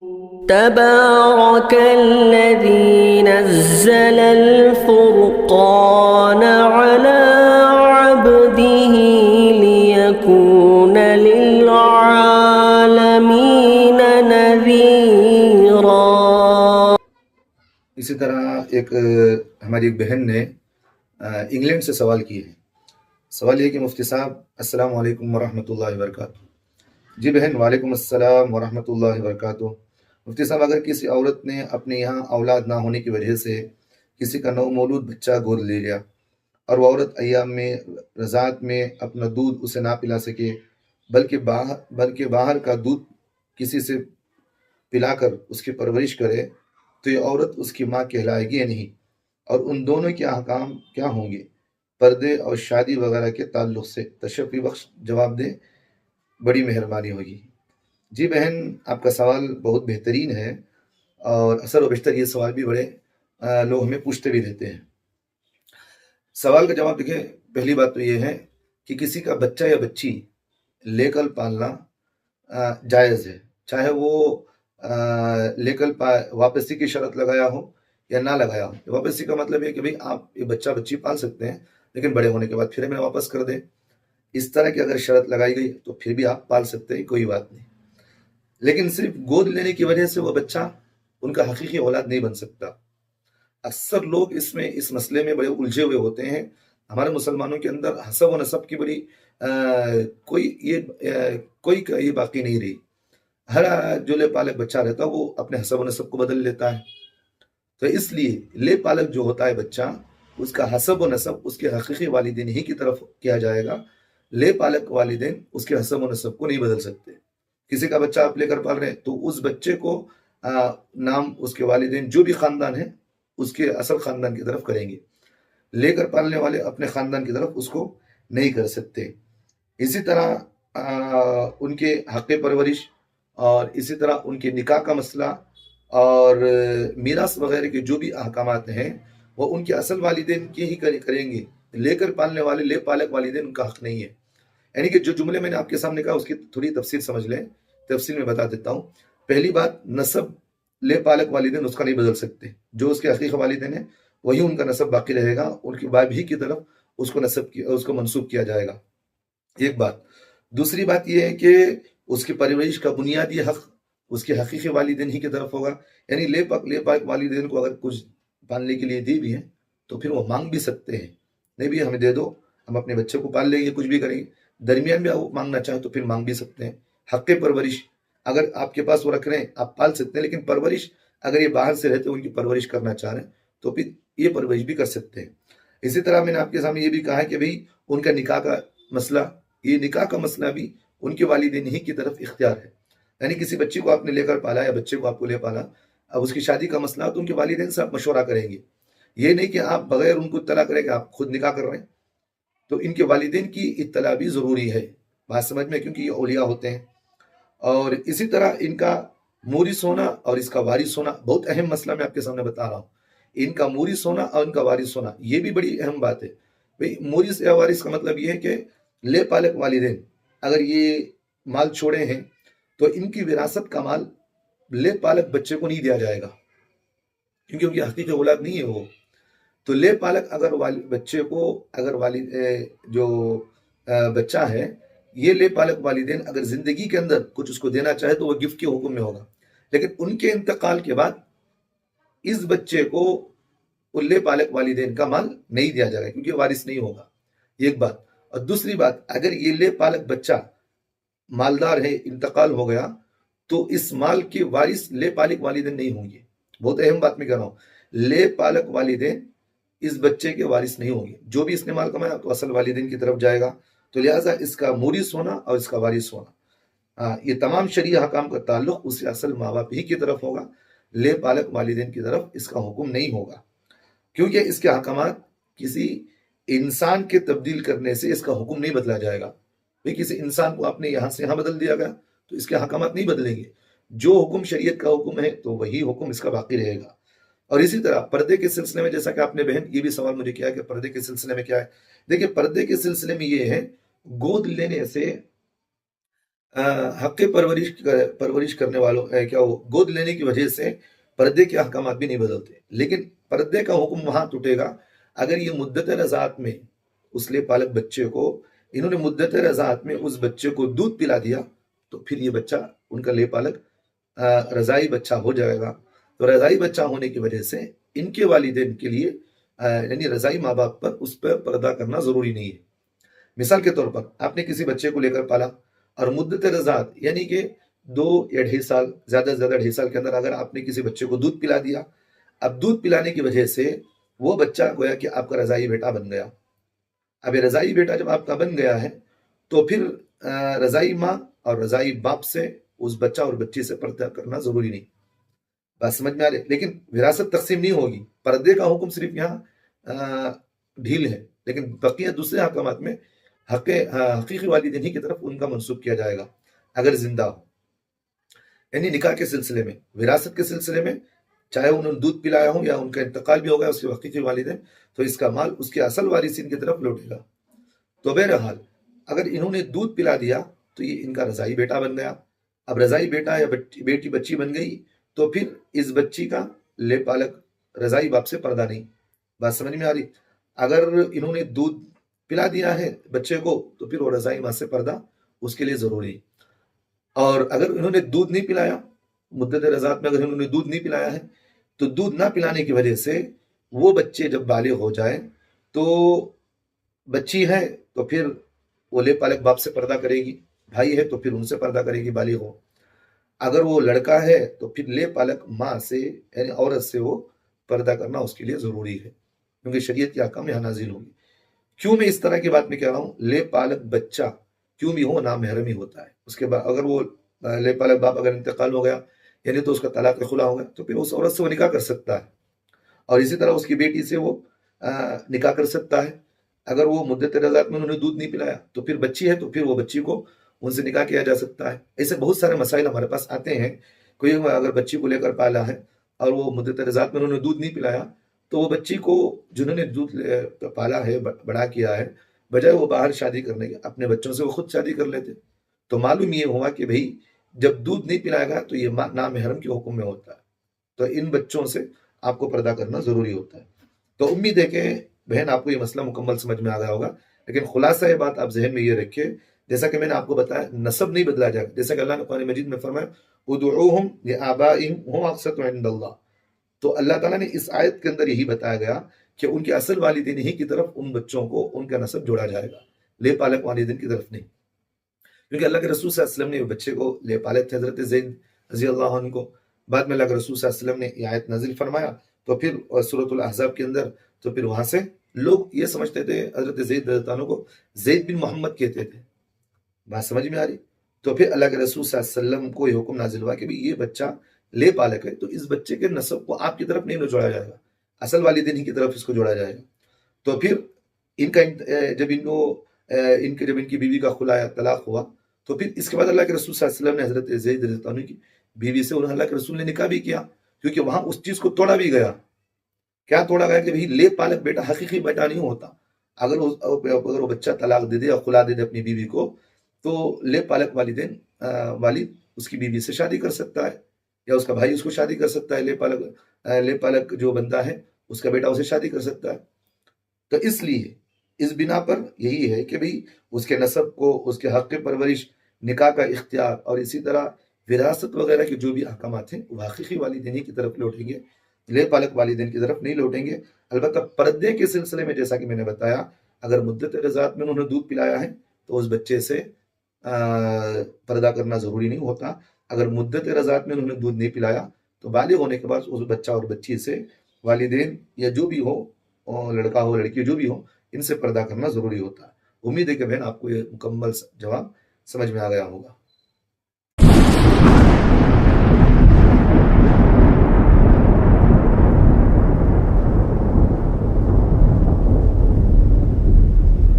تبارك الذي نزل الفرقان على عبده ليكون للعالمين نذيرا۔ اسی طرح ہماری ایک بہن نے انگلینڈ سے سوال کی ہے۔ سوال یہ کہ مفتی صاحب السلام علیکم ورحمۃ اللہ وبرکاتہ۔ جی بہن، وعلیکم السلام ورحمۃ اللہ وبرکاتہ۔ مفتی صاحب، اگر کسی عورت نے اپنے یہاں اولاد نہ ہونے کی وجہ سے کسی کا نو مولود بچہ گود لے لیا اور وہ عورت ایام میں رضاعت میں اپنا دودھ اسے نہ پلا سکے، بلکہ باہر کا دودھ کسی سے پلا کر اس کی پرورش کرے، تو یہ عورت اس کی ماں کہلائے گی یا نہیں؟ اور ان دونوں کے احکام کیا ہوں گے پردے اور شادی وغیرہ کے تعلق سے؟ تشفی بخش جواب دیں، بڑی مہربانی ہوگی۔ جی بہن، آپ کا سوال بہت بہترین ہے، اور اثر و بیشتر یہ سوال بھی بڑے لوگ ہمیں پوچھتے بھی رہتے ہیں۔ سوال کا جواب دیکھیں، پہلی بات تو یہ ہے کہ کسی کا بچہ یا بچی لے کر پالنا جائز ہے، چاہے وہ لے کر واپسی کی شرط لگایا ہو یا نہ لگایا ہو۔ واپسی کا مطلب ہے کہ بھئی آپ یہ بچہ بچی پال سکتے ہیں، لیکن بڑے ہونے کے بعد پھر ہمیں واپس کر دیں۔ اس طرح کی اگر شرط لگائی گئی تو پھر بھی آپ پال سکتے ہیں، کوئی بات نہیں۔ لیکن صرف گود لینے کی وجہ سے وہ بچہ ان کا حقیقی اولاد نہیں بن سکتا۔ اکثر لوگ اس مسئلے میں بڑے الجھے ہوئے ہوتے ہیں۔ ہمارے مسلمانوں کے اندر حسب و نسب کی بڑی کوئی یہ باقی نہیں رہی۔ ہر جو لے پالک بچہ رہتا ہے وہ اپنے حسب و نسب کو بدل لیتا ہے۔ تو اس لیے لے پالک جو ہوتا ہے بچہ، اس کا حسب و نسب اس کے حقیقی والدین ہی کی طرف کیا جائے گا۔ لے پالک والدین اس کے حسب و نسب کو نہیں بدل سکتے۔ کسی کا بچہ آپ لے کر پال رہے ہیں تو اس بچے کو نام اس کے والدین جو بھی خاندان ہے اس کے اصل خاندان کی طرف کریں گے، لے کر پالنے والے اپنے خاندان کی طرف اس کو نہیں کر سکتے۔ اسی طرح ان کے حق پرورش اور اسی طرح ان کے نکاح کا مسئلہ اور میراث وغیرہ کے جو بھی احکامات ہیں وہ ان کے اصل والدین کے ہی کریں گے۔ لے کر پالنے والے لے پالک والدین ان کا حق نہیں ہے۔ یعنی کہ جو جملے میں نے آپ کے سامنے کہا اس کی تھوڑی تفصیل سمجھ لیں، تفصیل میں بتا دیتا ہوں۔ پہلی بات، نسب لے پالک والدین اس کا نہیں بدل سکتے۔ جو اس کے حقیقی والدین ہیں وہی ان کا نسب باقی رہے گا، ان کی باپ ہی کی طرف اس کو منسوب کیا جائے گا، ایک بات۔ دوسری بات یہ ہے کہ اس کی پرورش کا بنیادی حق اس کے حقیقی والدین ہی کی طرف ہوگا۔ یعنی لے پالک والدین کو اگر کچھ پالنے کے لیے دی بھی ہیں تو پھر وہ مانگ بھی سکتے ہیں، نہیں بھی ہمیں دے دو، ہم اپنے بچے کو پال لیں گے، کچھ بھی کریں گے۔ درمیان میں وہ مانگنا چاہیں تو پھر مانگ بھی سکتے ہیں۔ حق پرورش اگر آپ کے پاس وہ رکھ رہے ہیں آپ پال سکتے ہیں، لیکن پرورش اگر یہ باہر سے رہتے ان کی پرورش کرنا چاہ رہے ہیں تو پھر یہ پرورش بھی کر سکتے ہیں۔ اسی طرح میں نے آپ کے سامنے یہ بھی کہا ہے کہ بھئی ان کا نکاح کا مسئلہ، یہ نکاح کا مسئلہ بھی ان کے والدین ہی کی طرف اختیار ہے۔ یعنی کسی بچی کو آپ نے لے کر پالا یا بچے کو آپ کو لے پالا، اب اس کی شادی کا مسئلہ تو ان کے والدین سے آپ مشورہ کریں گے، یہ نہیں کہ آپ بغیر ان کو اطلاع کریں کہ آپ خود نکاح کر رہے ہیں۔ تو ان کے والدین کی اطلاع بھی ضروری ہے، بات سمجھ میں، کیونکہ یہ اولیاء ہوتے ہیں۔ اور اسی طرح ان کا مورث ہونا اور اس کا وارث ہونا بہت اہم مسئلہ میں آپ کے سامنے بتا رہا ہوں۔ ان کا مورث ہونا اور ان کا وارث ہونا یہ بھی بڑی اہم بات ہے۔ مورث یا وارث کا مطلب یہ ہے کہ لے پالک والدین اگر یہ مال چھوڑے ہیں تو ان کی وراثت کا مال لے پالک بچے کو نہیں دیا جائے گا، کیونکہ ان کی حقیقی اولاد نہیں ہے وہ۔ تو لے پالک اگر بچے کو اگر جو بچہ ہے، یہ لے پالک والدین اگر زندگی کے اندر کچھ اس کو دینا چاہے تو وہ گفٹ کے حکم میں ہوگا، لیکن ان کے انتقال کے بعد اس بچے کو لے پالک والدین کا مال نہیں دیا جائے گا، کیونکہ وارث نہیں ہوگا، ایک بات۔ اور دوسری بات، اگر یہ لے پالک بچہ مالدار ہے، انتقال ہو گیا، تو اس مال کے وارث لے پالک والدین نہیں ہوں گے۔ بہت اہم بات میں کہہ رہا ہوں، لے پالک والدین اس بچے کے وارث نہیں ہوں گے۔ جو بھی اس نے مال کمایا تو اصل والدین کی طرف جائے گا، تو لہٰذا اس کا مورث ہونا اور اس کا وارث ہونا، یہ تمام شرعی حکام کا تعلق اس کے اصل ماں باپ ہی کی طرف ہوگا، لے پالک والدین کی طرف اس کا حکم نہیں ہوگا، کیونکہ اس کے احکامات کسی انسان کے تبدیل کرنے سے اس کا حکم نہیں بدلا جائے گا۔ کسی انسان کو آپ نے یہاں سے یہاں بدل دیا گیا تو اس کے حکامات نہیں بدلیں گے۔ جو حکم شریعت کا حکم ہے تو وہی حکم اس کا باقی رہے گا۔ اور اسی طرح پردے کے سلسلے میں، جیسا کہ آپ نے بہن یہ بھی سوال مجھے کیا کہ پردے کے سلسلے میں کیا ہے، دیکھیں پردے کے سلسلے میں یہ ہے، گود لینے سے حق پرورش کرنے والوں کیا وہ گود لینے کی وجہ سے پردے کے احکامات بھی نہیں بدلتے، لیکن پردے کا حکم وہاں ٹوٹے گا اگر یہ مدت رضاعت میں اس لے پالک بچے کو انہوں نے مدت رضاعت میں اس بچے کو دودھ پلا دیا تو پھر یہ بچہ ان کا لے پالک رضائی بچہ ہو جائے گا۔ تو رضائی بچہ ہونے کی وجہ سے ان کے والدین کے لیے یعنی رضائی ماں باپ پر اس پر پردہ کرنا ضروری نہیں ہے۔ مثال کے طور پر آپ نے کسی بچے کو لے کر پالا اور مدت رضاعت یعنی کہ 2 یا 2.5 سال، زیادہ سے زیادہ 2.5 سال کے اندر اگر آپ نے کسی بچے کو دودھ پلا دیا، اب دودھ پلانے کی وجہ سے وہ بچہ گویا کہ آپ کا رضائی بیٹا بن گیا۔ اب یہ رضائی بیٹا جب آپ کا بن گیا ہے تو پھر رضائی ماں اور رضائی باپ سے اس بچہ اور بچی سے پردہ کرنا ضروری نہیں۔ بات سمجھ میں آ رہی، لیکن وراثت تقسیم نہیں ہوگی، پردے کا حکم صرف یہاں ڈھیل ہے، لیکن بقیہ دوسرے احکامات میں حقیقی والدین ہی کی طرف ان کا منسوخ کیا جائے گا اگر زندہ ہو۔ یعنی نکاح کے سلسلے میں، وراثت کے سلسلے میں چاہے انہوں نے دودھ پلایا ہو یا ان کا انتقال بھی ہو گیا اس کے حقیقی والدین، تو اس کا مال اس کے اصل وارثین کی طرف لوٹے گا۔ تو بہرحال اگر انہوں نے دودھ پلا دیا تو یہ ان کا رضائی بیٹا بن گیا۔ اب رضائی بیٹا یا بیٹی بچی بن گئی تو پھر اس بچی کا لے پالک رضائی باپ سے پردہ نہیں۔ بات سمجھ میں آ رہی؟ اگر انہوں نے دودھ پلا دیا ہے بچے کو تو پھر وہ رضائی ماں سے پردہ اس کے لیے ضروری ہے۔ اور اگر انہوں نے دودھ نہیں پلایا، مدت رضاعت میں اگر انہوں نے دودھ نہیں پلایا ہے تو دودھ نہ پلانے کی وجہ سے وہ بچے جب بالغ ہو جائے تو بچی ہے تو پھر وہ لے پالک باپ سے پردہ کرے گی، بھائی ہے تو پھر ان سے پردہ کرے گی بالغ ہو۔ اگر وہ لڑکا ہے تو پھر لے پالک ماں سے یعنی عورت سے وہ پردہ کرنا اس کے لیے ضروری ہے، کیونکہ شریعت کے احکام یہاں نازل ہوگی۔ کیوں میں اس طرح کی بات میں کہہ رہا ہوں؟ لے پالک بچہ کیوں بھی ہو نامحرم ہی ہوتا ہے۔ اس کے بعد اگر وہ لے پالک باپ اگر انتقال ہو گیا یعنی تو اس کا طلاق خلا ہو گیا تو پھر اس عورت سے وہ نکاح کر سکتا ہے، اور اسی طرح اس کی بیٹی سے وہ نکاح کر سکتا ہے۔ اگر وہ مدت رضاعت میں انہوں نے دودھ نہیں پلایا تو پھر بچی ہے تو پھر وہ بچی کو ان سے نکاح کیا جا سکتا ہے۔ ایسے بہت سارے مسائل ہمارے پاس آتے ہیں۔ کوئی اگر بچی کو لے کر پالا ہے اور وہ مدت رضاعت میں انہوں نے دودھ نہیں پلایا تو وہ بچی کو جنہوں نے دودھ پالا ہے بڑا کیا ہے، بجائے وہ باہر شادی کرنے کے اپنے بچوں سے وہ خود شادی کر لیتے۔ تو معلوم یہ ہوا کہ بھئی جب دودھ نہیں پلائے گا تو یہ نامحرم کے حکم میں ہوتا ہے، تو ان بچوں سے آپ کو پردہ کرنا ضروری ہوتا ہے۔ تو امید ہے کہ بہن آپ کو یہ مسئلہ مکمل سمجھ میں آ گیا ہوگا، لیکن خلاصہ یہ بات آپ ذہن میں یہ رکھیں، جیسا کہ میں نے آپ کو بتایا نسب نہیں بدلا جائے گا، جیسا کہ اللہ نے قرآن مجید میں فرمایا ادعوہم لآبائہم هو اقسط عند اللہ۔ تو اللہ تعالیٰ نے اس آیت کے اندر یہی بتایا گیا کہ ان کے اصل والدین ہی کی طرف ان بچوں کو ان کا نسب جوڑا جائے گا، لے پالک والدین کی طرف نہیں، کیونکہ اللہ کے رسول صلی اللہ علیہ وسلم نے بچے کو لے پالے تھے حضرت زید رضی اللہ عنہ کو۔ بعد میں اللہ کے رسول صلی اللہ علیہ وسلم نے یہ آیت نازل فرمایا تو پھر سورۃ الاحزاب کے اندر تو پھر وہاں سے لوگ یہ سمجھتے تھے حضرت زید رضی اللہ عنہ کو زید بن محمد کہتے تھے۔ بات سمجھ میں آ رہی؟ تو پھر اللہ کے رسول صلی اللہ علیہ وسلم کو یہ حکم نازل ہوا کہ یہ بچہ لے پالک ہے تو اس بچے کے نسب کو آپ کی طرف نہیں جوڑا جائے گا، اصل والدین ہی کی طرف اس کو جوڑا جائے گا۔ تو پھر ان کا جب ان کی بیوی کا خلا یا طلاق ہوا تو پھر اس کے بعد اللہ کے رسول صلی اللہ علیہ وسلم نے حضرت زید رضی اللہ عنہ کی بیوی سے اللہ کے رسول نے نکاح بھی کیا، کیونکہ وہاں اس چیز کو توڑا بھی گیا۔ کیا توڑا گیا کہ بھئی لے پالک بیٹا حقیقی بیٹا نہیں ہوتا۔ اگر وہ بچہ طلاق دے دے یا خلا دے دے اپنی بیوی کو تو لے پالک والد اس کی بیوی سے شادی کر سکتا ہے، یا اس کا بھائی اس کو شادی کر سکتا ہے، لے پالک جو بندہ ہے اس کا بیٹا اسے شادی کر سکتا ہے۔ تو اس لیے اس بنا پر یہی ہے کہ بھئی اس کے نسب کو، اس کے حق پرورش، نکاح کا اختیار اور اسی طرح وراثت وغیرہ کے جو بھی احکامات ہیں وہ حقیقی والدین کی طرف لوٹیں گے، لے پالک والدین کی طرف نہیں لوٹیں گے۔ البتہ پردے کے سلسلے میں جیسا کہ میں نے بتایا اگر مدت رضاعت میں انہوں نے دودھ پلایا ہے تو اس بچے سے پردہ کرنا ضروری نہیں ہوتا۔ اگر مدت رضاعت میں انہوں نے دودھ نہیں پلایا تو بالغ ہونے کے بعد اس بچہ اور بچی سے والدین یا جو بھی ہو، لڑکا ہو لڑکی جو بھی ہو، ان سے پردہ کرنا ضروری ہوتا ہے۔ امید ہے کہ بہن آپ کو یہ مکمل جواب سمجھ میں آ گیا ہوگا۔